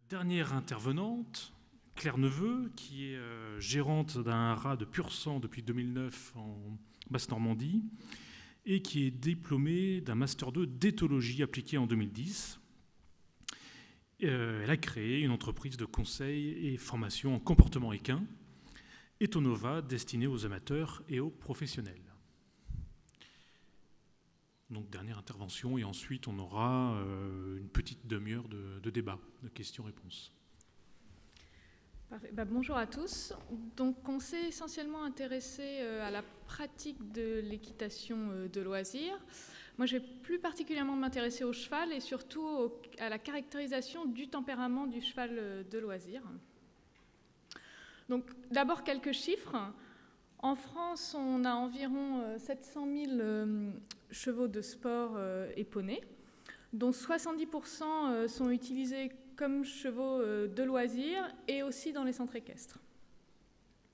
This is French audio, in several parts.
Dernière intervenante, Claire Neveu, qui est gérante d'un haras de pur sang depuis 2009 en Basse-Normandie et qui est diplômée d'un Master 2 d'éthologie appliquée en 2010. Elle a créé une entreprise de conseil et formation en comportement équin, Ethonova, destinée aux amateurs et aux professionnels. Donc dernière intervention et ensuite on aura une petite demi-heure de débat, de questions-réponses. Parfait. Bonjour à tous. Donc on s'est essentiellement intéressé à la pratique de l'équitation de loisirs. Moi je vais plus particulièrement m'intéresser au cheval et surtout à la caractérisation du tempérament du cheval de loisirs. Donc d'abord quelques chiffres. En France, on a environ 700 000 chevaux de sport éponés, dont 70% sont utilisés comme chevaux de loisirs et aussi dans les centres équestres.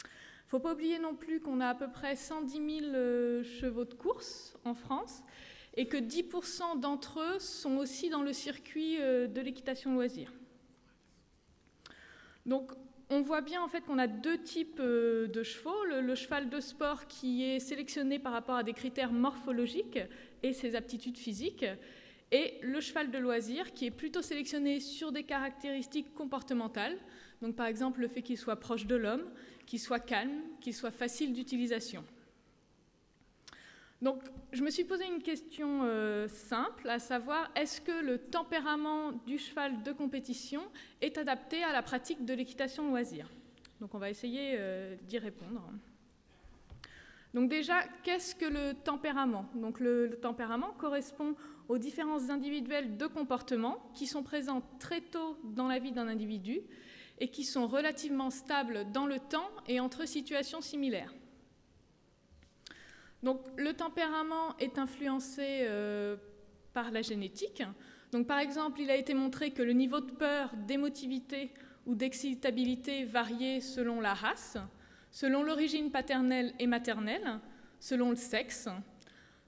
Il ne faut pas oublier non plus qu'on a à peu près 110 000 chevaux de course en France et que 10% d'entre eux sont aussi dans le circuit de l'équitation loisir. Donc, on voit bien en fait qu'on a deux types de chevaux, le cheval de sport qui est sélectionné par rapport à des critères morphologiques et ses aptitudes physiques, et le cheval de loisir qui est plutôt sélectionné sur des caractéristiques comportementales, donc par exemple le fait qu'il soit proche de l'homme, qu'il soit calme, qu'il soit facile d'utilisation. Donc je me suis posé une question simple, à savoir est-ce que le tempérament du cheval de compétition est adapté à la pratique de l'équitation loisir? Donc on va essayer d'y répondre. Donc déjà, qu'est-ce que le tempérament? Donc le tempérament correspond aux différences individuelles de comportement qui sont présentes très tôt dans la vie d'un individu et qui sont relativement stables dans le temps et entre situations similaires. Donc, le tempérament est influencé par la génétique. Donc, par exemple, il a été montré que le niveau de peur, d'émotivité ou d'excitabilité variait selon la race, selon l'origine paternelle et maternelle, selon le sexe.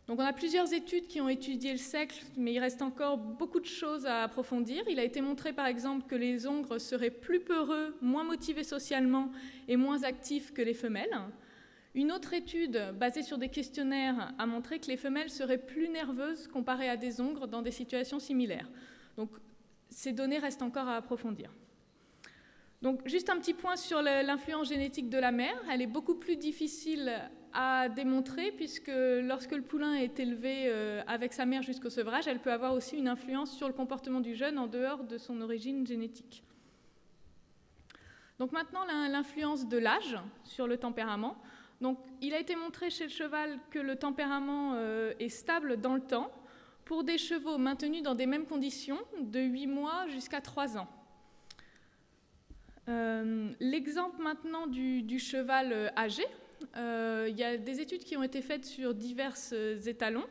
Donc, on a plusieurs études qui ont étudié le sexe, mais il reste encore beaucoup de choses à approfondir. Il a été montré, par exemple, que les hongres seraient plus peureux, moins motivés socialement et moins actifs que les femelles. Une autre étude, basée sur des questionnaires, a montré que les femelles seraient plus nerveuses comparées à des hongres dans des situations similaires. Donc, ces données restent encore à approfondir. Donc, juste un petit point sur l'influence génétique de la mère. Elle est beaucoup plus difficile à démontrer, puisque lorsque le poulain est élevé avec sa mère jusqu'au sevrage, elle peut avoir aussi une influence sur le comportement du jeune en dehors de son origine génétique. Donc maintenant, l'influence de l'âge sur le tempérament. Donc, il a été montré chez le cheval que le tempérament est stable dans le temps pour des chevaux maintenus dans des mêmes conditions de 8 mois jusqu'à 3 ans. L'exemple maintenant du cheval âgé, il y a des études qui ont été faites sur divers étalons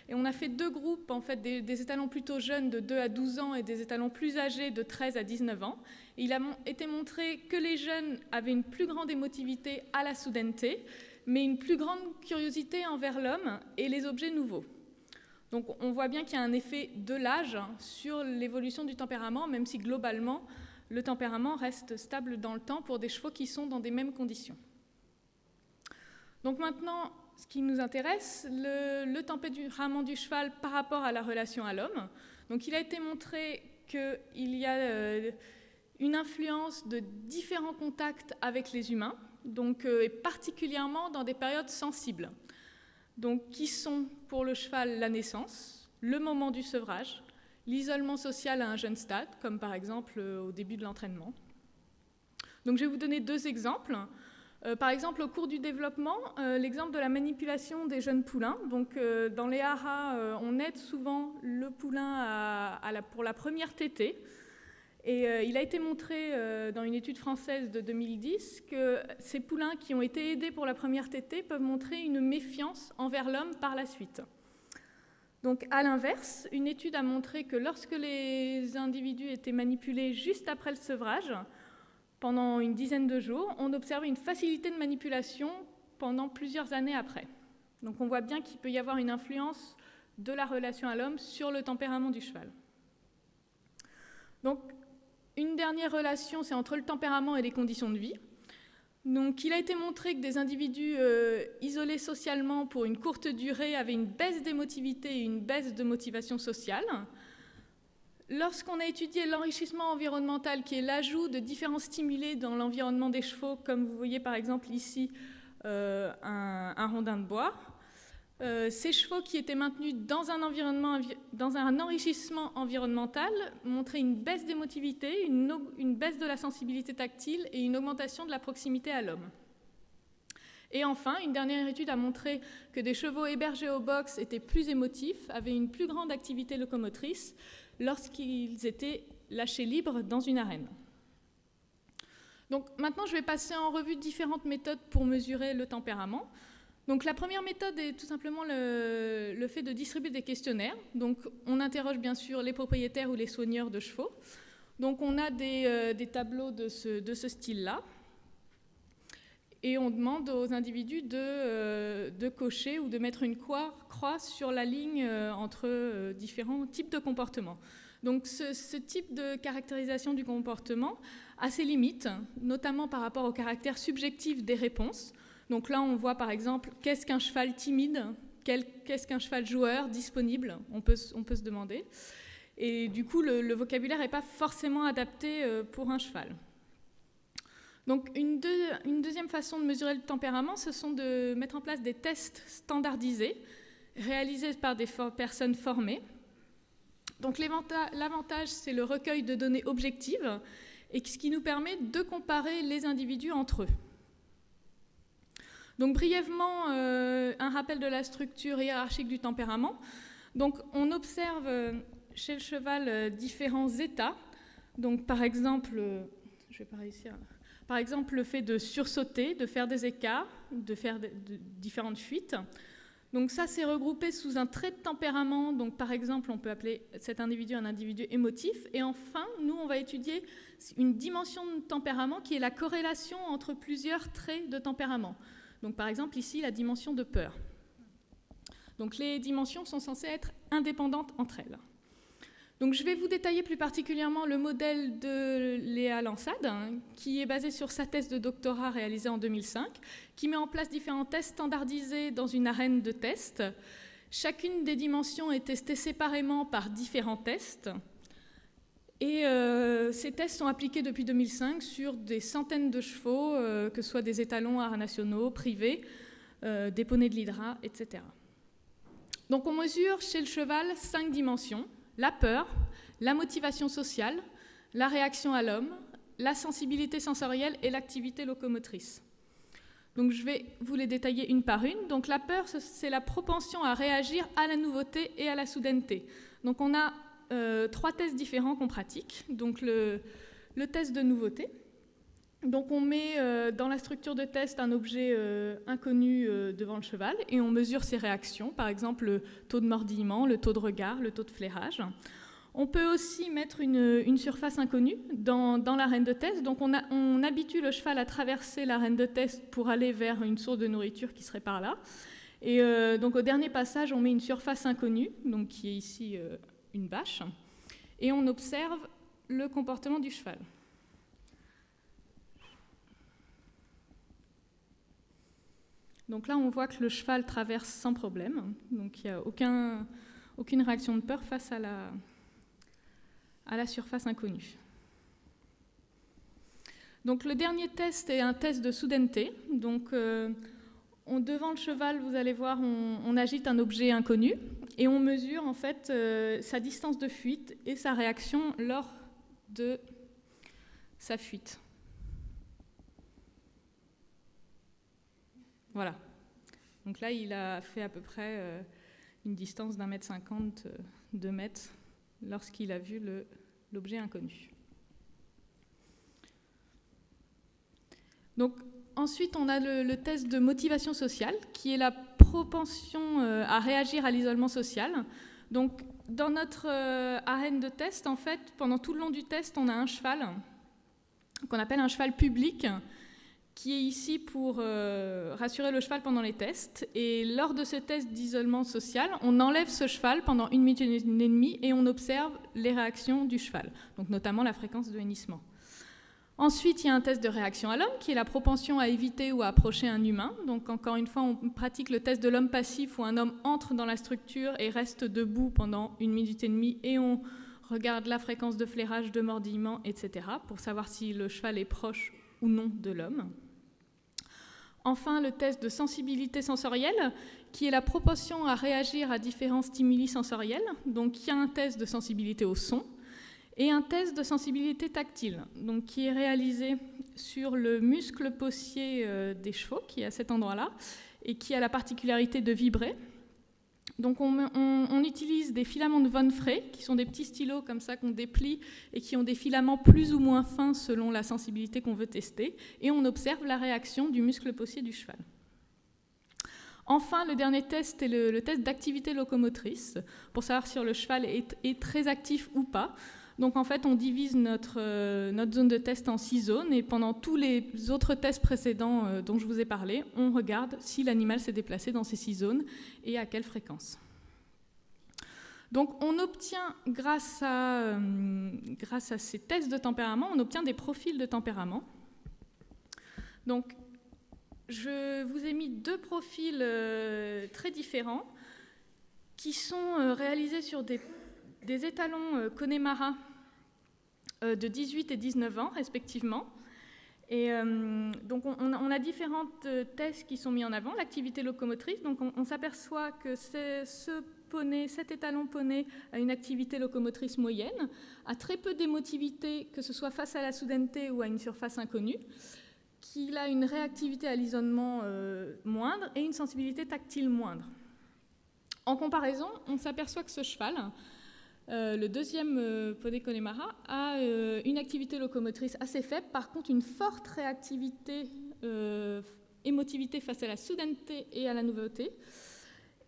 et on a fait deux groupes, en fait, des étalons plutôt jeunes de 2 à 12 ans et des étalons plus âgés de 13 à 19 ans. Et il a été montré que les jeunes avaient une plus grande émotivité à la soudaineté, mais une plus grande curiosité envers l'homme et les objets nouveaux. Donc on voit bien qu'il y a un effet de l'âge sur l'évolution du tempérament, même si globalement, le tempérament reste stable dans le temps pour des chevaux qui sont dans des mêmes conditions. Donc maintenant, ce qui nous intéresse, le tempérament du cheval par rapport à la relation à l'homme. Donc il a été montré qu'il y a une influence de différents contacts avec les humains, donc, et particulièrement dans des périodes sensibles, donc, qui sont pour le cheval la naissance, le moment du sevrage, l'isolement social à un jeune stade, comme par exemple au début de l'entraînement. Donc je vais vous donner deux exemples. Par exemple, au cours du développement, l'exemple de la manipulation des jeunes poulains. Donc, dans les haras, on aide souvent le poulain pour la première tétée. Et il a été montré dans une étude française de 2010 que ces poulains qui ont été aidés pour la première tétée peuvent montrer une méfiance envers l'homme par la suite. Donc, à l'inverse, une étude a montré que lorsque les individus étaient manipulés juste après le sevrage, pendant une dizaine de jours, on observait une facilité de manipulation pendant plusieurs années après. Donc on voit bien qu'il peut y avoir une influence de la relation à l'homme sur le tempérament du cheval. Donc une dernière relation, c'est entre le tempérament et les conditions de vie. Donc, il a été montré que des individus isolés socialement pour une courte durée avaient une baisse d'émotivité et une baisse de motivation sociale. Lorsqu'on a étudié l'enrichissement environnemental, qui est l'ajout de différents stimulés dans l'environnement des chevaux, comme vous voyez par exemple ici un rondin de bois, ces chevaux qui étaient maintenus dans un enrichissement environnemental montraient une baisse d'émotivité, une baisse de la sensibilité tactile et une augmentation de la proximité à l'homme. Et enfin, une dernière étude a montré que des chevaux hébergés au box étaient plus émotifs, avaient une plus grande activité locomotrice lorsqu'ils étaient lâchés libres dans une arène. Donc maintenant, je vais passer en revue différentes méthodes pour mesurer le tempérament. Donc la première méthode est tout simplement le fait de distribuer des questionnaires. Donc on interroge bien sûr les propriétaires ou les soigneurs de chevaux. Donc on a des tableaux de ce style-là. Et on demande aux individus de cocher ou de mettre une croix sur la ligne entre différents types de comportements. Donc ce type de caractérisation du comportement a ses limites, notamment par rapport au caractère subjectif des réponses. Donc là, on voit par exemple, qu'est-ce qu'un cheval timide, qu'est-ce qu'un cheval joueur, disponible, on peut se demander. Et du coup, le vocabulaire n'est pas forcément adapté pour un cheval. Donc une deuxième façon de mesurer le tempérament, ce sont de mettre en place des tests standardisés, réalisés par des personnes formées. Donc l'avantage, c'est le recueil de données objectives, et ce qui nous permet de comparer les individus entre eux. Donc brièvement, un rappel de la structure hiérarchique du tempérament. Donc on observe chez le cheval différents états. Donc par exemple, je vais pas réussir. Par exemple, le fait de sursauter, de faire des écarts, de faire différentes fuites. Donc ça, c'est regroupé sous un trait de tempérament. Donc par exemple, on peut appeler cet individu un individu émotif. Et enfin, nous, on va étudier une dimension de tempérament qui est la corrélation entre plusieurs traits de tempérament. Donc par exemple, ici, la dimension de peur. Donc les dimensions sont censées être indépendantes entre elles. Donc je vais vous détailler plus particulièrement le modèle de Léa Lansade, qui est basé sur sa thèse de doctorat réalisée en 2005, qui met en place différents tests standardisés dans une arène de tests. Chacune des dimensions est testée séparément par différents tests. Et ces tests sont appliqués depuis 2005 sur des centaines de chevaux, que ce soit des étalons arts nationaux, privés, des poneys de l'Hydra, etc. Donc on mesure chez le cheval 5 dimensions: la peur, la motivation sociale, la réaction à l'homme, la sensibilité sensorielle et l'activité locomotrice. Donc je vais vous les détailler une par une. Donc la peur, c'est la propension à réagir à la nouveauté et à la soudaineté. Donc on a 3 tests différents qu'on pratique. Donc le test de nouveauté. Donc on met dans la structure de test un objet inconnu devant le cheval et on mesure ses réactions, par exemple le taux de mordillement, le taux de regard, le taux de flairage. On peut aussi mettre une surface inconnue dans l'arène de test. Donc on habitue le cheval à traverser l'arène de test pour aller vers une source de nourriture qui serait par là. Et donc au dernier passage, on met une surface inconnue, donc qui est ici une bâche, et on observe le comportement du cheval. Donc là, on voit que le cheval traverse sans problème. Donc il n'y a aucune réaction de peur face à la surface inconnue. Donc le dernier test est un test de soudaineté. Donc devant le cheval, vous allez voir, on agite un objet inconnu et on mesure en fait sa distance de fuite et sa réaction lors de sa fuite. Voilà. Donc là, il a fait à peu près une distance d'1,50 m, 2 mètres, lorsqu'il a vu l'objet inconnu. Donc ensuite, on a le test de motivation sociale, qui est la propension à réagir à l'isolement social. Donc dans notre arène de test, en fait, pendant tout le long du test, on a un cheval qu'on appelle un cheval public, qui est ici pour rassurer le cheval pendant les tests. Et lors de ce test d'isolement social, on enlève ce cheval pendant 1 minute et demie et on observe les réactions du cheval, donc notamment la fréquence de hennissement. Ensuite, il y a un test de réaction à l'homme, qui est la propension à éviter ou à approcher un humain. Donc encore une fois, on pratique le test de l'homme passif, où un homme entre dans la structure et reste debout pendant 1 minute et demie, et on regarde la fréquence de flairage, de mordillement, etc., pour savoir si le cheval est proche ou non de l'homme. Enfin, le test de sensibilité sensorielle, qui est la propension à réagir à différents stimuli sensoriels. Donc il y a un test de sensibilité au son, et un test de sensibilité tactile, donc qui est réalisé sur le muscle possier des chevaux, qui est à cet endroit-là, et qui a la particularité de vibrer. Donc on utilise des filaments de Von Frey, qui sont des petits stylos comme ça qu'on déplie, et qui ont des filaments plus ou moins fins selon la sensibilité qu'on veut tester, et on observe la réaction du muscle possier du cheval. Enfin, le dernier test est le test d'activité locomotrice, pour savoir si le cheval est très actif ou pas. Donc en fait, on divise notre zone de test en 6 zones, et pendant tous les autres tests précédents dont je vous ai parlé, on regarde si l'animal s'est déplacé dans ces 6 zones et à quelle fréquence. Donc on obtient, grâce à ces tests de tempérament, on obtient des profils de tempérament. Donc je vous ai mis 2 profils très différents qui sont réalisés sur des étalons Connemara de 18 et 19 ans, respectivement. Et donc, on a différents tests qui sont mis en avant. L'activité locomotrice, donc on s'aperçoit que cet étalon poney a une activité locomotrice moyenne, a très peu d'émotivité, que ce soit face à la soudaineté ou à une surface inconnue, qu'il a une réactivité à l'isolement moindre et une sensibilité tactile moindre. En comparaison, on s'aperçoit que ce cheval, le deuxième poney Connemara, a une activité locomotrice assez faible, par contre une forte réactivité, émotivité face à la soudaineté et à la nouveauté,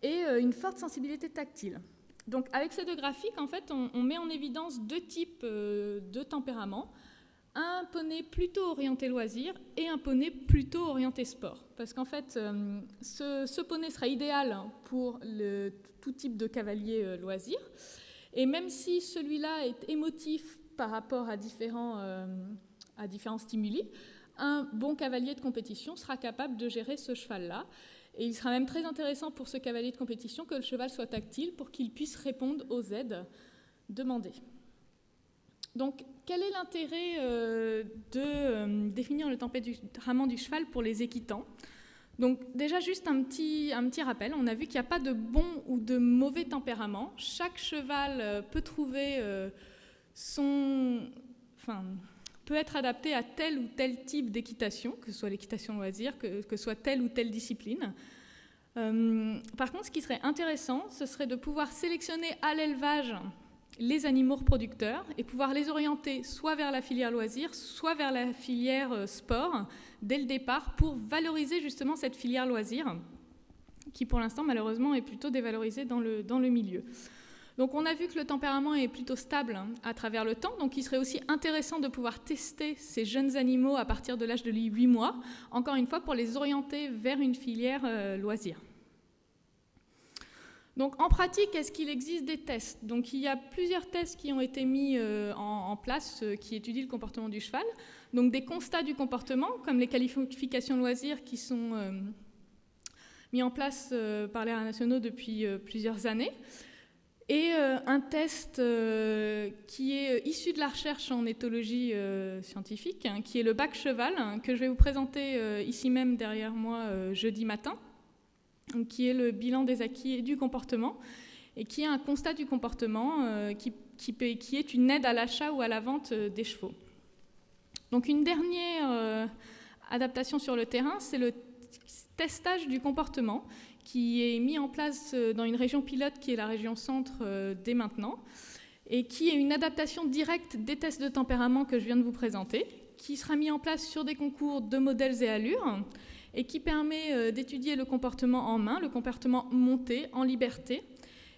et une forte sensibilité tactile. Donc avec ces 2 graphiques, en fait, on met en évidence 2 types de tempéraments, un poney plutôt orienté loisir et un poney plutôt orienté sport. Parce qu'en fait, ce poney sera idéal pour tout type de cavalier loisir. Et même si celui-là est émotif par rapport à différents stimuli, un bon cavalier de compétition sera capable de gérer ce cheval-là. Et il sera même très intéressant pour ce cavalier de compétition que le cheval soit tactile pour qu'il puisse répondre aux aides demandées. Donc, quel est l'intérêt de définir le tempérament du cheval pour les équitants ? Donc déjà, juste un petit rappel, on a vu qu'il n'y a pas de bon ou de mauvais tempérament. Chaque cheval peut peut être adapté à tel ou tel type d'équitation, que ce soit l'équitation loisir, que ce soit telle ou telle discipline. Par contre, ce qui serait intéressant, ce serait de pouvoir sélectionner à l'élevage les animaux reproducteurs et pouvoir les orienter soit vers la filière loisir, soit vers la filière sport, dès le départ, pour valoriser justement cette filière loisir, qui pour l'instant, malheureusement, est plutôt dévalorisée dans le milieu. Donc on a vu que le tempérament est plutôt stable à travers le temps, donc il serait aussi intéressant de pouvoir tester ces jeunes animaux à partir de l'âge de 8 mois, encore une fois, pour les orienter vers une filière loisir. Donc en pratique, est-ce qu'il existe des tests ? Donc il y a plusieurs tests qui ont été mis en place qui étudient le comportement du cheval. Donc des constats du comportement, comme les qualifications loisirs qui sont mis en place par les nationaux depuis plusieurs années. Et un test qui est issu de la recherche en éthologie scientifique, qui est le bac cheval, que je vais vous présenter ici même derrière moi jeudi matin, qui est le bilan des acquis et du comportement, et qui est un constat du comportement qui est une aide à l'achat ou à la vente des chevaux. Donc une dernière adaptation sur le terrain, c'est le testage du comportement, qui est mis en place dans une région pilote qui est la région centre dès maintenant, et qui est une adaptation directe des tests de tempérament que je viens de vous présenter, qui sera mis en place sur des concours de modèles et allures, et qui permet d'étudier le comportement en main, le comportement monté, en liberté,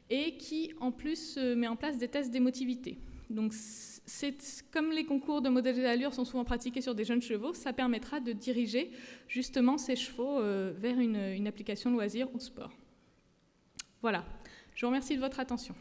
et qui en plus met en place des tests d'émotivité. Donc comme les concours de modèles d'allure sont souvent pratiqués sur des jeunes chevaux, ça permettra de diriger justement ces chevaux vers une application loisir ou sport. Voilà, je vous remercie de votre attention.